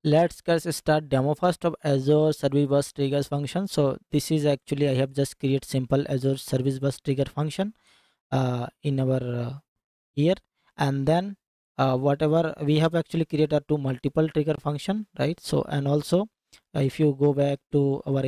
let's guys start demo first of Azure Service Bus triggers function. So this is actually I have just create simple Azure Service Bus trigger function in our here, and then whatever we have actually created two multiple trigger function, right? So and also if you go back to our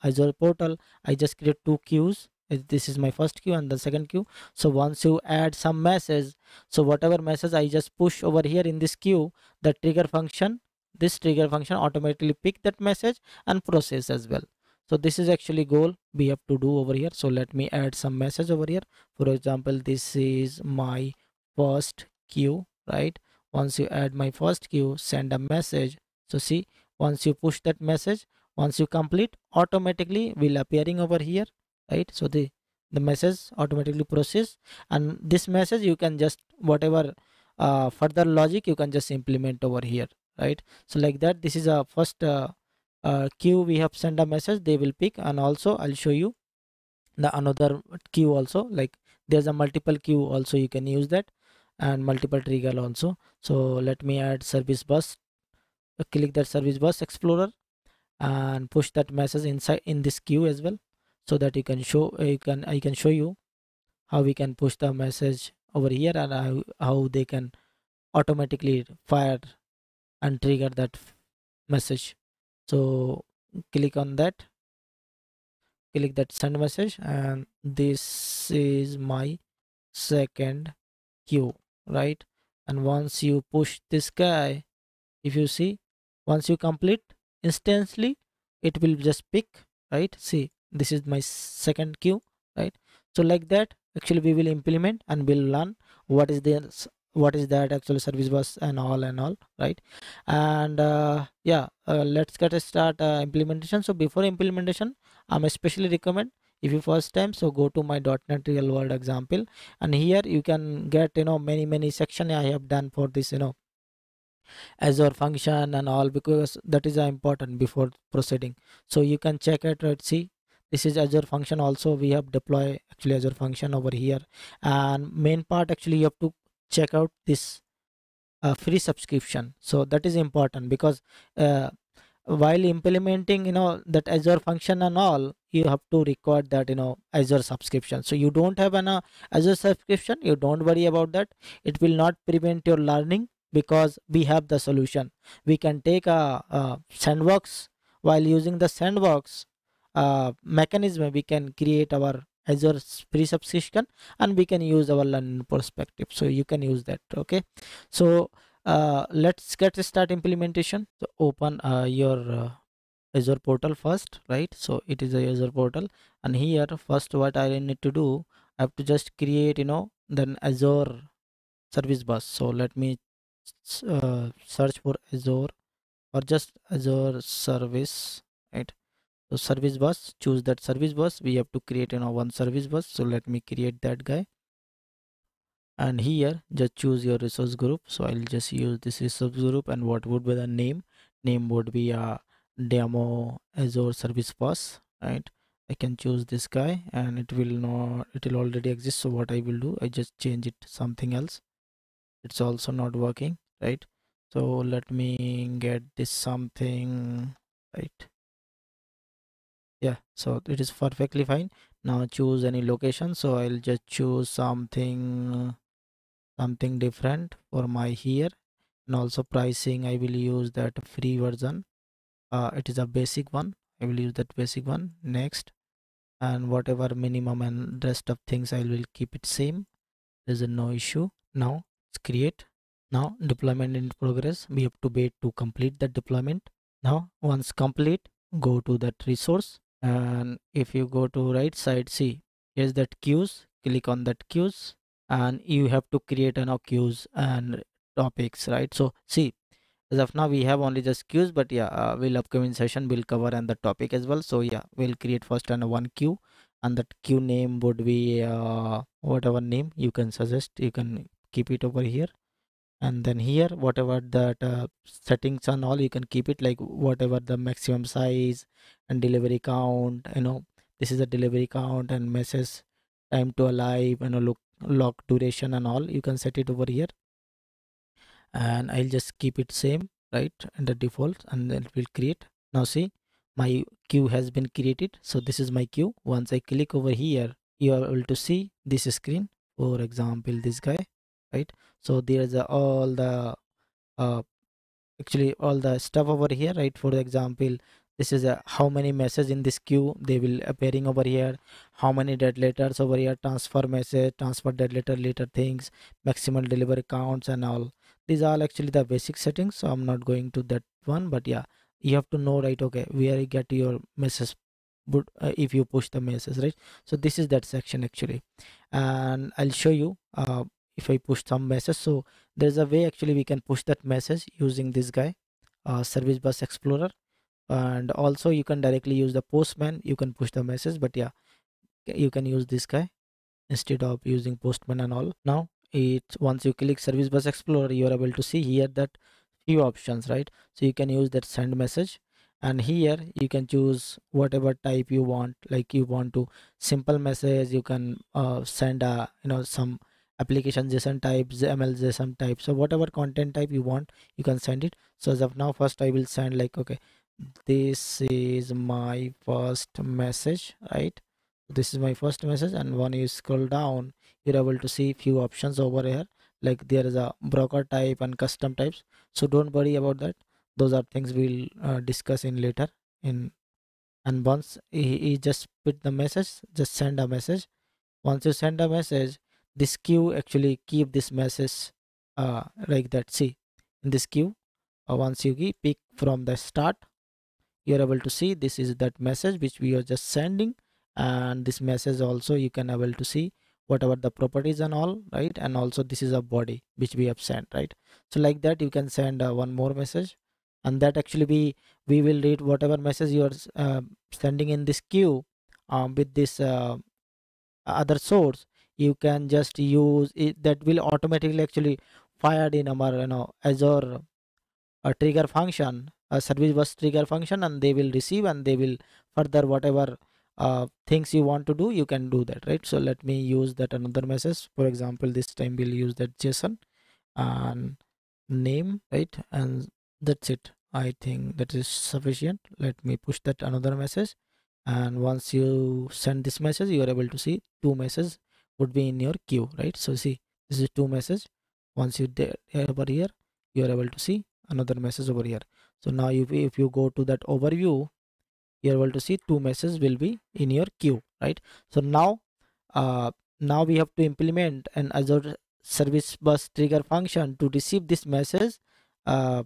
Azure portal, I just create two queues. This is my first queue and the second queue. So once you add some message, so whatever message I just push over here in this queue, the trigger function, this trigger function automatically pick that message and process as well. So this is actually goal we have to do over here. So let me add some message over here. For example, this is my first queue, right? Once you add my first queue, send a message. So see, once you push that message, once you complete, automatically will appearing over here, right? So the message automatically process, and this message you can just whatever further logic you can just implement over here, right? So like that, this is a first queue we have sent a message, they will pick. And also I'll show you the another queue also, like there's a multiple queue also, you can use that, and multiple trigger also. So let me add service bus, click that service bus explorer and push that message inside in this queue as well, so that you can show I can show you how we can push the message over here, and how they can automatically fire and trigger that message. So click on that, click that send message, and this is my second queue, right? And once you push this guy, if you see, once you complete, instantly it will just pick, right? See, this is my second queue, right? So like that actually we will implement and we'll learn what is this, what is that actual service bus and all, right? And yeah, let's get a start implementation. So before implementation, I'm especially recommend, if you first time, so go to my .NET real world example, and here you can get many section I have done for this Azure function and all, because that is important before proceeding. So you can check it, right? See, this is Azure function also, we have deploy actually Azure function over here. And main part actually you have to check out this free subscription. So that is important, because while implementing that Azure function and all, you have to record that Azure subscription. So you don't have an Azure subscription, you don't worry about that. It will not prevent your learning, because we have the solution. We can take a sandbox. While using the sandbox mechanism, we can create our Azure free subscription, and we can use our learning perspective. So you can use that. Okay, so let's get start implementation. So open your Azure portal first, right? So it is a Azure portal, and here first what I need to do, I have to just create then Azure service bus. So let me search for Azure, or just Azure service, right? So service bus, choose that service bus. We have to create one service bus, so let me create that guy. And here just choose your resource group. So I'll just use this resource group, and what would be the name would be a demo Azure Service Bus, right? I can choose this guy, and it will already exist. So what I will do, I just change it to something else. It's also not working, right? So let me get this something, right? Yeah, so it is perfectly fine. Now choose any location. So I'll just choose something different for my here. And also pricing, I will use that free version. It is a basic one, I will use that basic one. Next, and whatever minimum and rest of things I will keep it same. There's no issue. Now let's create. Now deployment in progress, we have to wait to complete the deployment. Now once complete, go to that resource, and if you go to right side, see, here's that queues, click on that queues, and you have to create queues and topics, right? So see, as of now we have only just queues, but yeah, we'll upcoming session will cover and the topic as well. So yeah, we'll create first and one queue, and that queue name would be whatever name you can suggest, you can keep it over here. And then here whatever that settings and all, you can keep it like whatever the maximum size and delivery count, this is a delivery count and message time to alive and a lock duration and all, you can set it over here. And I'll just keep it same. right, and the default, and then it will create. Now see, my queue has been created. So this is my queue. Once I click over here, you are able to see this screen. For example, this guy, right? So there's all the uh, actually all the stuff over here, right? For example, this is a how many messages in this queue they will appearing over here, how many dead letters over here, transfer message, transfer dead letter, later things, maximum delivery counts and all. These are actually the basic settings, so I'm not going to that one, but yeah, you have to know, right? Okay, where you get your message, but if you push the message, right? So this is that section actually, and I'll show you if I push some message. So there's a way actually we can push that message using this guy, Service Bus Explorer, and also you can directly use the Postman. You can push the message, but yeah, you can use this guy instead of using Postman and all. Now it once you click Service Bus Explorer, you are able to see here that few options, right? So you can use that send message, and here you can choose whatever type you want. Like you want to simple message, you can send a some application JSON type, ML JSON type. So whatever content type you want, you can send it. So as of now, first I will send like, okay, this is my first message, right? This is my first message, and when you scroll down, you're able to see few options over here. Like there is a broker type and custom types, so don't worry about that. Those are things we'll discuss in later. In and once he just put the message, just send a message. Once you send a message, this queue actually keep this message like that. See, in this queue, once you pick from the start, you're able to see this is that message which we are just sending, and this message also you can able to see whatever the properties and all, right? And also this is a body which we have sent, right? So like that you can send one more message, and that actually we will read whatever message you are sending in this queue with this other source. You can just use it, that will automatically actually fired in our Azure a trigger function, a service bus trigger function, and they will receive and they will further whatever things you want to do, you can do that, right? So let me use that another message. For example, this time we'll use that JSON and name, right? And that's it. I think that is sufficient. Let me push that another message, and once you send this message, you are able to see two messages would be in your queue, right? So see, this is two message. Once you there over here, you are able to see another message over here. So now if you go to that overview, you're able to see two messages will be in your queue, right? So uh, now we have to implement an Azure Service Bus trigger function to receive this message. uh,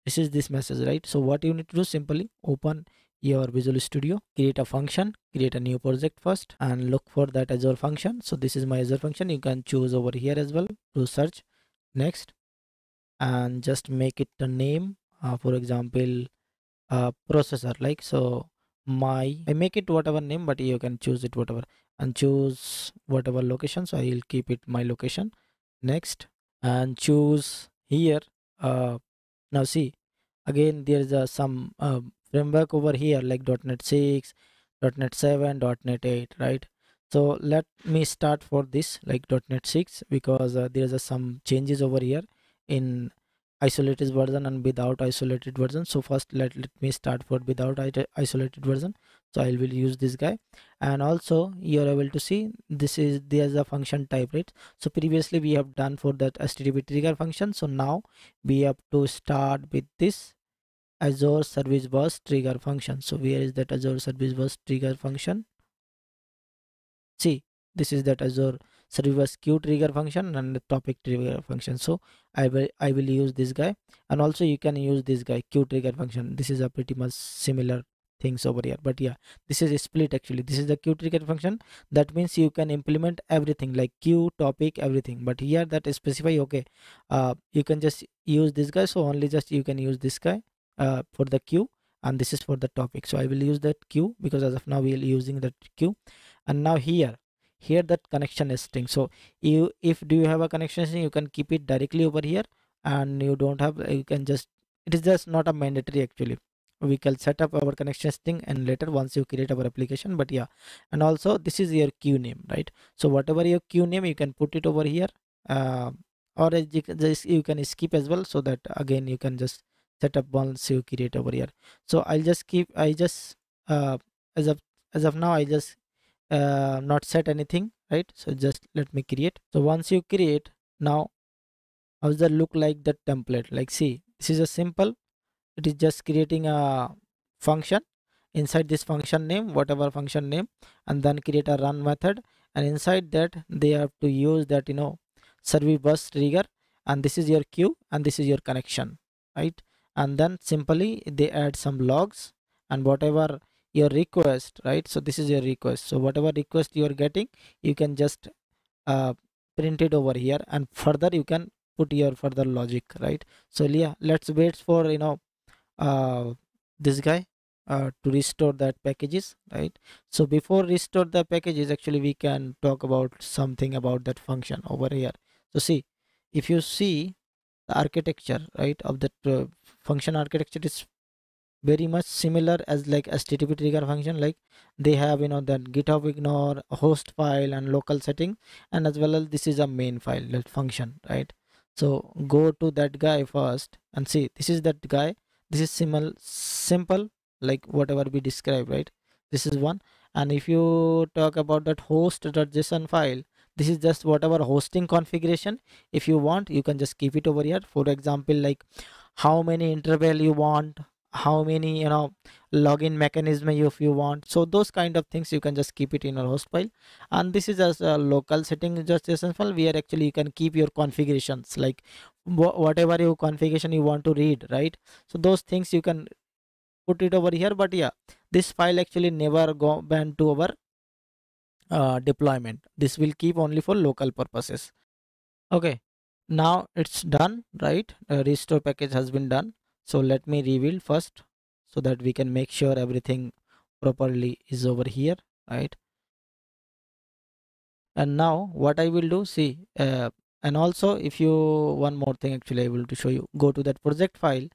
this is this message, right? So what you need to do, simply open your Visual Studio, create a function, create a new project first, and look for that Azure function. So this is my Azure function. You can choose over here as well to search. Next, and just make it a name, for example, processor, like so. I make it whatever name, but you can choose it whatever, and choose whatever location. So I'll keep it my location. Next, and choose here. Now see, again there is some framework over here like .NET 6, .NET 7, .NET 8, right? So let me start for this like .NET 6, because there's some changes over here in isolated version and without isolated version. So first let me start for without isolated version. So I will use this guy, and also you're able to see there's a function type, right? So previously we have done for that HTTP trigger function. So now we have to start with this Azure Service Bus trigger function. So where is that Azure Service Bus trigger function? See, this is that Azure Service Bus queue trigger function and the topic trigger function. So I will use this guy, and also you can use this guy queue trigger function. This is a pretty much similar things over here, but yeah, this is a split actually. This is the queue trigger function. That means you can implement everything like queue, topic, everything. But here that is specify, okay, you can just use this guy. So only just you can use this guy for the queue, and this is for the topic. So I will use that queue because as of now we are using that queue. And now here that connection is string. So you if do you have a connection string, you can keep it directly over here, and you don't have, you can just, it is just not a mandatory actually. We can set up our connection string and later once you create our application, but yeah. And also this is your queue name, right? So whatever your queue name, you can put it over here, uh, or you can skip as well, so that again you can just setup once you create over here. So I'll just keep, I just uh, as of as of now I just not set anything, right? So just let me create. So once you create, now how does that look like that template? Like, see, this is a simple, it is just creating a function. Inside this function name, whatever function name, and then create a run method, and inside that they have to use that, service bus trigger, and this is your queue and this is your connection, right? And then simply they add some logs and whatever your request, right? So this is your request, so whatever request you are getting, you can just uh, print it over here, and further you can put your further logic, right? So yeah, let's wait for uh, this guy to restore that packages, right? So before restore the packages, actually we can talk about something about that function over here. So see, if you see the architecture, right, of that function architecture is very much similar as like http trigger function. Like they have that github ignore, host file and local setting, and as well as this is a main file, that function, right? So go to that guy first and see, this is that guy. This is simple like whatever we described, right? This is one. And if you talk about that host.json file, this is just whatever hosting configuration. If you want, you can just keep it over here. For example, like how many interval you want, how many login mechanism if you want, so those kind of things you can just keep it in your host file. And this is as a local setting just json file where actually you can keep your configurations, like whatever your configuration you want to read, right? So those things you can put it over here. But yeah, this file actually never go back to our deployment. This will keep only for local purposes. Okay, now it's done, right? Restore package has been done. So let me rebuild first so that we can make sure everything properly is over here, right? And now what I will do, see, and also if you, one more thing actually I will to show you, go to that project file.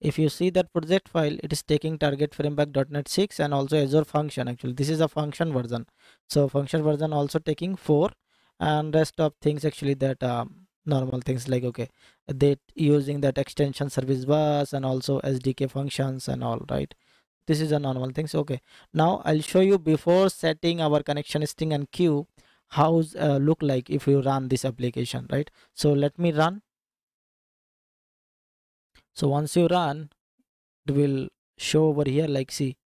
If you see that project file, it is taking target framework.NET 6 and also Azure function. Actually this is a function version, so function version also taking 4, and rest of things actually that normal things like, okay, they using that extension service bus and also SDK functions and all, right? This is a normal things. Okay, now I'll show you before setting our connection string and queue, how's look like if you run this application, right? So let me run. So once you run, it will show over here, like see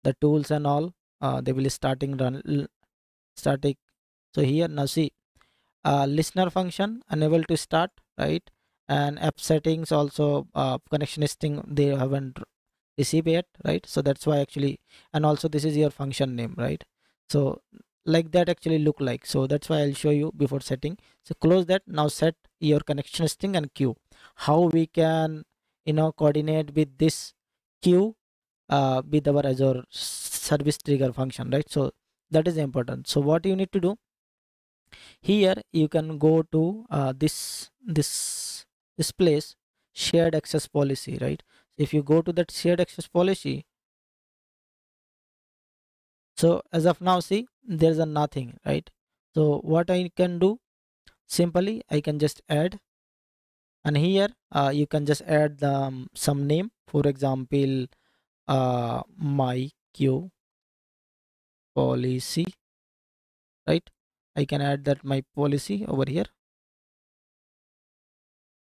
the tools and all, they will starting run static. So here now see, listener function unable to start, right? And app settings also, connection string they haven't received yet, right? So that's why actually, and also this is your function name, right? So like that actually look like, so that's why I'll show you before setting. So close that. Now set your connection string and queue, how we can coordinate with this queue with our Azure service trigger function, right? So that is important. So what you need to do here, you can go to this place, shared access policy, right? If you go to that shared access policy, so as of now see there's a nothing, right? So what I can do, simply I can just add, and here you can just add the, some name, for example, my queue policy, right? I can add that my policy over here,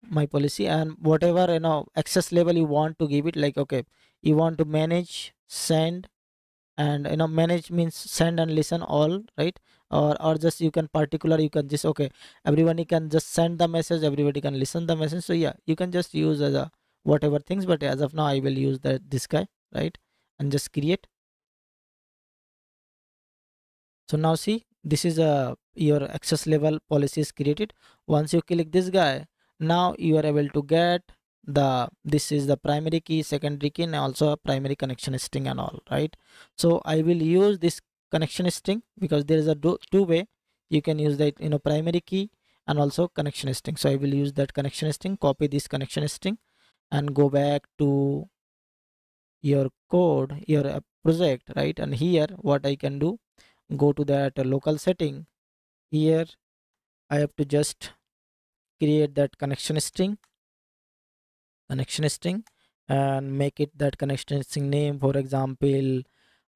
my policy, and whatever access level you want to give it, like, okay, you want to manage, send, and manage means send and listen all, right? Or just you can particular, you can just, okay, everybody can just send the message, everybody can listen the message. So yeah, you can just use as a whatever things, but as of now I will use that this guy, right? And just create. So now see, this is a your access level policy is created. Once you click this guy, now you are able to get the, this is the primary key, secondary key, and also a primary connection string and all, right? So I will use this connection string because there is a two way you can use that, primary key and also connection string. So I will use that connection string, copy this connection string, and go back to your code, your project, right? And here what I can do, go to that local setting. Here I have to just create that connection string, and make it that connection string name, for example,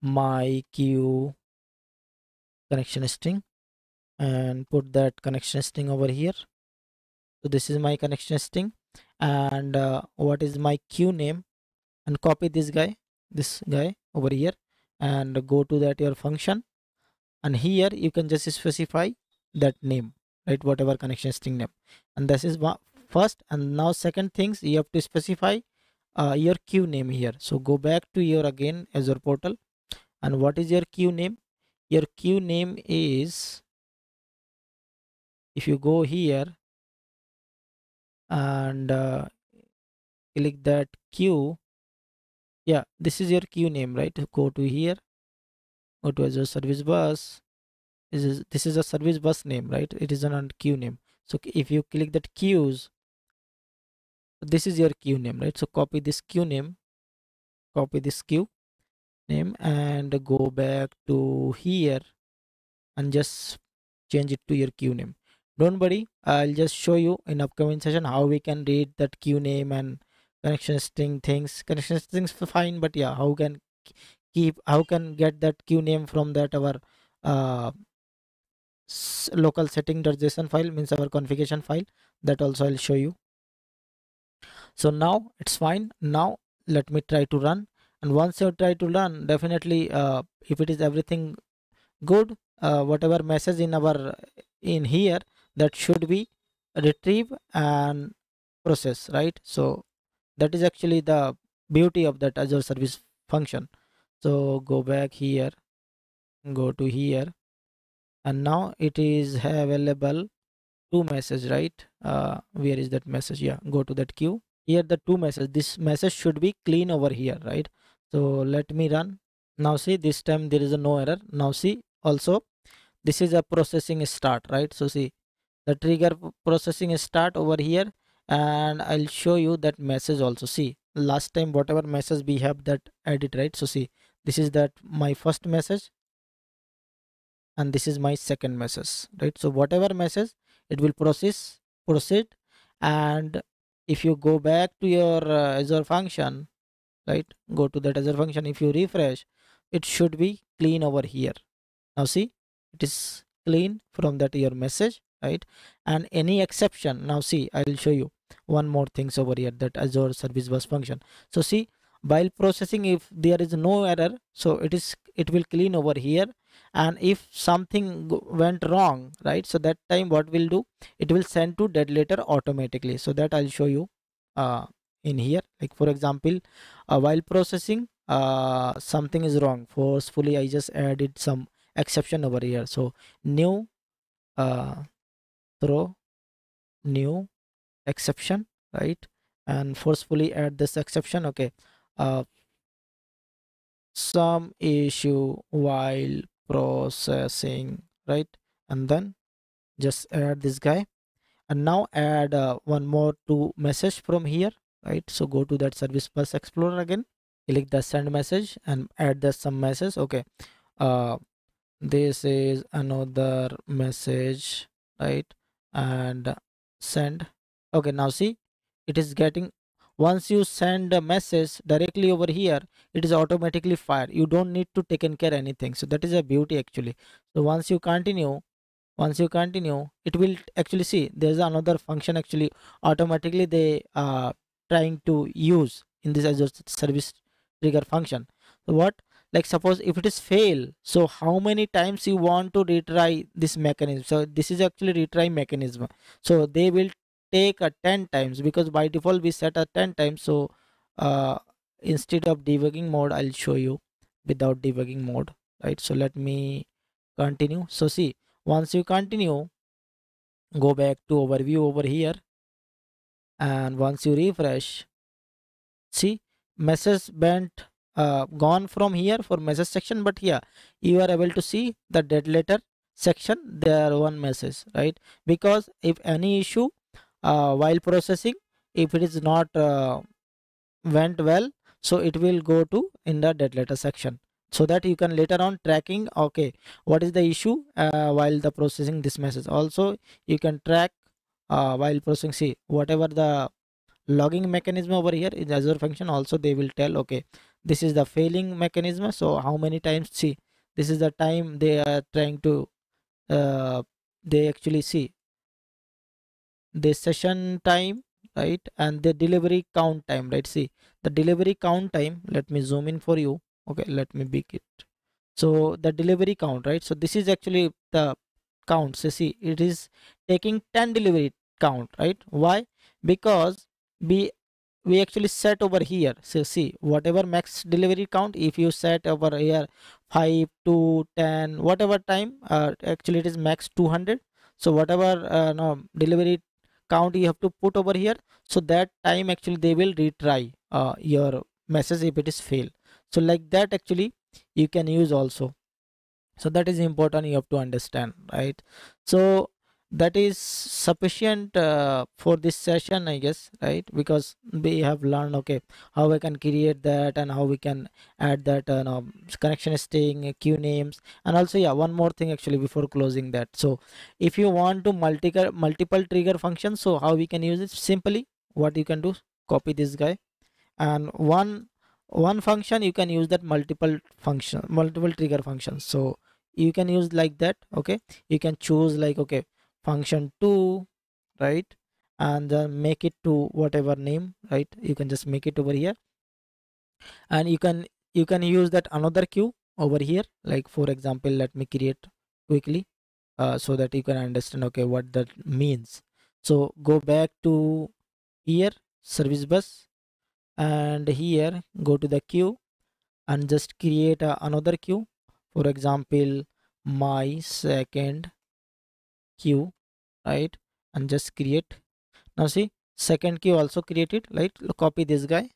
my queue connection string, and put that connection string over here. So this is my connection string, and what is my queue name, and copy this guy over here, and go to that your function, and here you can just specify that name, right? Whatever connection string name, and this is first. And now second things, you have to specify your queue name here. So go back to your again Azure portal, and what is your queue name? Your queue name is, if you go here and click that queue, yeah, this is your queue name, right? Go to here, go to Azure Service Bus. This is a service bus name, right? It is an queue name. So if you click that queues, this is your queue name, right? So copy this queue name, copy this queue name, and go back to here and just change it to your queue name. Don't worry, I'll just show you in upcoming session how we can read that queue name and connection string things. Connection strings fine, but yeah, how can get that queue name from that our uh, local setting.json file, means our configuration file. That also I'll show you. So now it's fine. Now let me try to run, and once you try to run, definitely if it is everything good, whatever message in our in here, that should be retrieve and process, right? So that is actually the beauty of that Azure service function. So go back here, go to here, and now it is available two message, right? Where is that message? Yeah, go to that queue. Here the two message, this message should be clean over here, right? So let me run. Now see, this time there is a no error. Now see, also this is a processing start, right? So see, the trigger processing start over here, and I'll show you that message also. See, last time whatever message we have that edit, right? So see, this is that my first message, and this is my second message, right? So whatever message, it will proceed. And if you go back to your Azure function, right, go to that Azure function, if you refresh, it should be clean over here. Now see, it is clean from that your message, right? And any exception, now see, I will show you one more things over here, that Azure Service Bus function. So see, while processing, if there is no error, so it will clean over here. And if something went wrong, right, so that time what will do, it will send to dead letter automatically. So that I'll show you in here. Like for example, while processing, something is wrong forcefully, I just added some exception over here. So new uh, throw new exception, right, and forcefully add this exception. Okay, uh, some issue while processing, right, and then just add this guy. And now add one more to message from here, right? So go to that service bus explorer again, click the send message, and add the some message. Okay, uh this is another message, right, and send. Okay, now see, it is getting, once you send a message directly over here, it is automatically fired. You don't need to take care anything. So that is a beauty actually. So once you continue, it will actually see there's another function actually automatically they trying to use in this Azure service trigger function. So what, like suppose if it is fail, so how many times you want to retry this mechanism? So this is actually retry mechanism. So they will take a 10 times, because by default we set a 10 times. So uh, instead of debugging mode, I'll show you without debugging mode, right? So let me continue. So see, once you continue, go back to overview over here, and once you refresh, see, message went gone from here for message section, but here you are able to see the dead letter section, there one message, right? Because if any issue while processing, if it is not went well, so it will go to in the dead letter section, so that you can later on tracking, okay, what is the issue while the processing this message. Also you can track while processing, see, whatever the logging mechanism over here in Azure function, also they will tell, okay, this is the failing mechanism. So how many times, see, this is the time they are trying to they actually see the session time, right, and the delivery count time, right? See the delivery count time, let me zoom in for you. Okay, let me big it. So the delivery count, right? So this is actually the count. So see, it is taking 10 delivery count, right? Why? Because we actually set over here. So see, whatever max delivery count, if you set over here 5 to 10 whatever time, actually it is max 200. So whatever no delivery count you have to put over here, so that time actually they will retry your message if it is fail. So like that actually you can use also. So that is important, you have to understand, right? So that is sufficient for this session, I guess, right? Because we have learned, okay, how we can create that and how we can add that no, connection string, queue names, and also yeah, one more thing actually before closing that. So if you want to multiple trigger functions, so how we can use it? Simply what you can do, copy this guy, and one function you can use that multiple trigger functions. So you can use like that. Okay, you can choose like, okay, function 2, right, and then make it to whatever name, right? You can just make it over here, and you can use that another queue over here. Like for example, let me create quickly so that you can understand, okay, what that means. So go back to here, service bus, and here go to the queue and just create another queue. For example, my second queue, right, and just create. Now see, second queue also created, right? Copy this guy,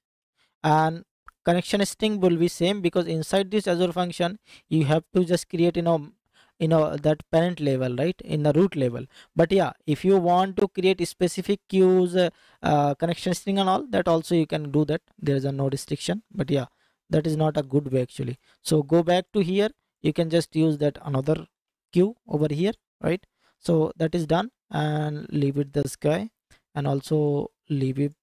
and connection string will be same, because inside this Azure function you have to just create, that parent level, right, in the root level. But yeah, if you want to create specific queues, connection string and all that, also you can do that. There is no restriction, but yeah, that is not a good way actually. So go back to here, you can just use that another queue over here, right? So that is done, and leave it this guy, and also leave it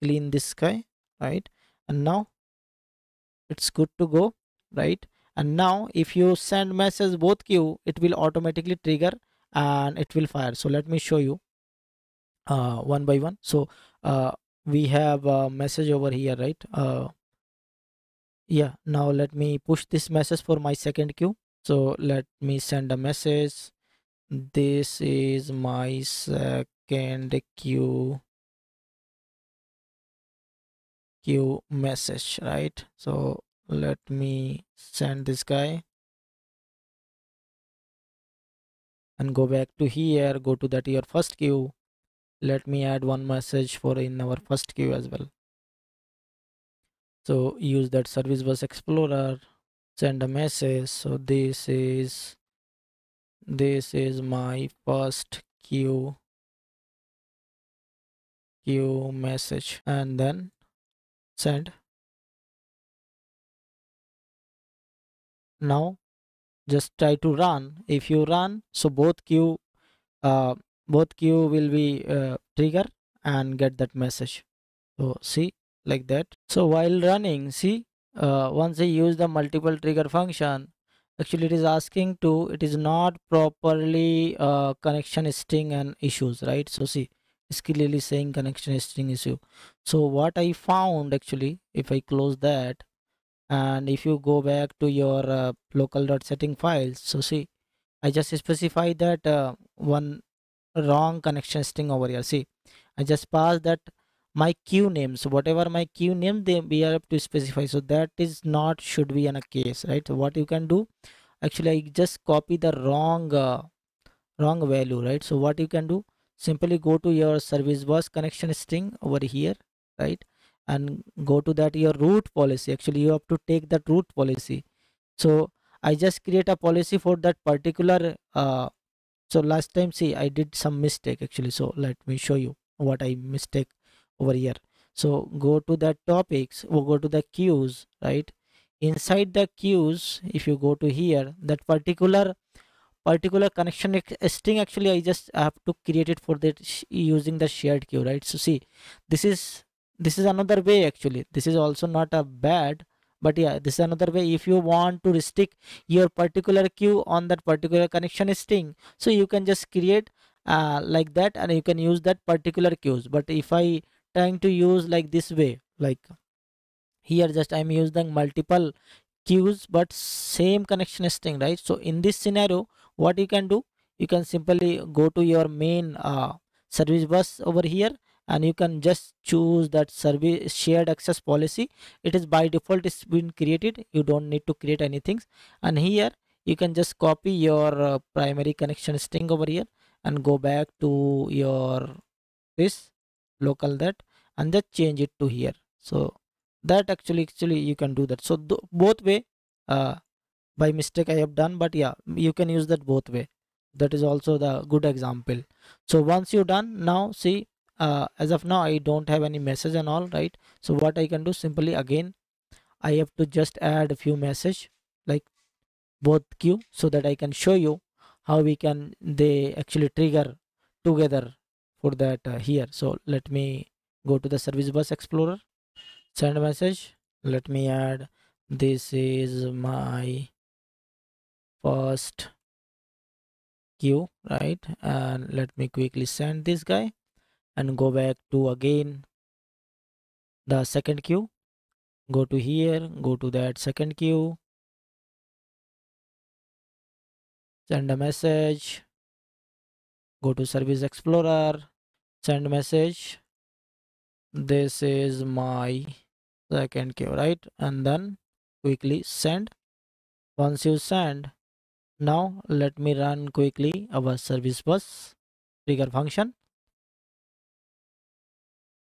clean this guy, right? And now it's good to go, right? And now if you send message both queue, it will automatically trigger and it will fire. So let me show you one by one. So we have a message over here, right? Yeah, now let me push this message for my second queue. So let me send a message. This is my second queue message, right? So let me send this guy and go back to here, go to that your first queue. Let me add one message for in our first queue as well. So use that service bus explorer, send a message. So this is my first queue message, and then send. Now just try to run. If you run, so uh, both queue will be trigger and get that message. So see, like that. So while running, see, once I use the multiple trigger function, actually it is asking to, it is not properly connection string and issues, right? So see, it's clearly saying connection string issue. So what I found actually, if I close that, and if you go back to your local.setting files, so see, I just specify that one wrong connection string over here. See, I just pass that my queue name. So whatever my queue name, they we have to specify. So that is not should be in a case, right? So what you can do, actually I just copy the wrong value, right? So what you can do, simply go to your service bus connection string over here, right, and go to that your root policy. Actually you have to take that root policy. So I just create a policy for that particular so last time, see, I did some mistake actually. So let me show you what I mistake over here. So go to the topics or go to the queues, right? Inside the queues, if you go to here, that particular particular connection string, actually I just have to create it for that using the shared queue, right? So see, this is another way. Actually this is also not a bad, but yeah, this is another way. If you want to restrict your particular queue on that particular connection string, so you can just create like that, and you can use that particular queues. But if I trying to use like this way, like here just I'm using multiple queues but same connection string, right? So in this scenario, what you can do, you can simply go to your main service bus over here, and you can just choose that service shared access policy. It is by default, it's been created, you don't need to create anything. And here you can just copy your primary connection string over here and go back to your this local that, and just change it to here. So that actually you can do that. So both way, uh, by mistake I have done, but yeah, you can use that both way. That is also the good example. So once you're done, now see, as of now I don't have any message and all, right? So what I can do, simply again I have to just add a few message like both queue, so that I can show you how we can they actually trigger together for that here. So let me go to the service bus explorer, send message. Let me add, this is my first queue, right? And let me quickly send this guy and go back to again the second queue. Go to here, go to that second queue, send a message, go to service explorer, send message, this is my second queue, right? And then quickly send. Once you send, now let me run quickly our service bus trigger function,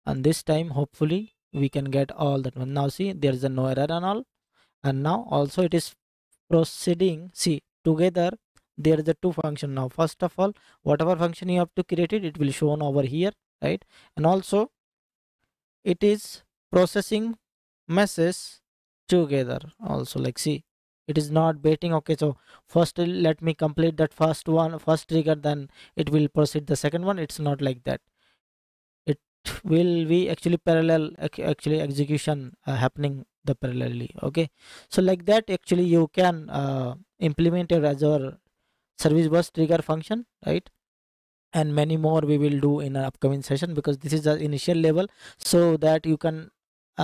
and this time hopefully we can get all that one. Now see, there is a no error and all, and now also it is proceeding. See, together there is a two function. Now first of all, whatever function you have to create it, it will show on over here, right? And also it is processing message together also, like see, it is not waiting. Okay, so first let me complete that first trigger, then it will proceed the second one. It's not like that. It will be actually parallel, actually execution happening the parallelly. Okay, so like that actually you can implement your Azure service bus trigger function, right? And many more we will do in an upcoming session, because this is the initial level, so that you can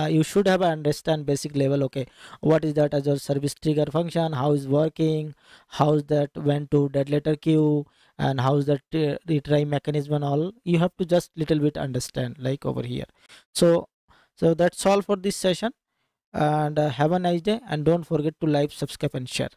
you should have understand basic level. Okay, what is that Azure service trigger function, how is working, how is that went to dead letter queue, and how is that retry mechanism and all. You have to just little bit understand like over here. So that's all for this session, and have a nice day, and don't forget to like, subscribe and share.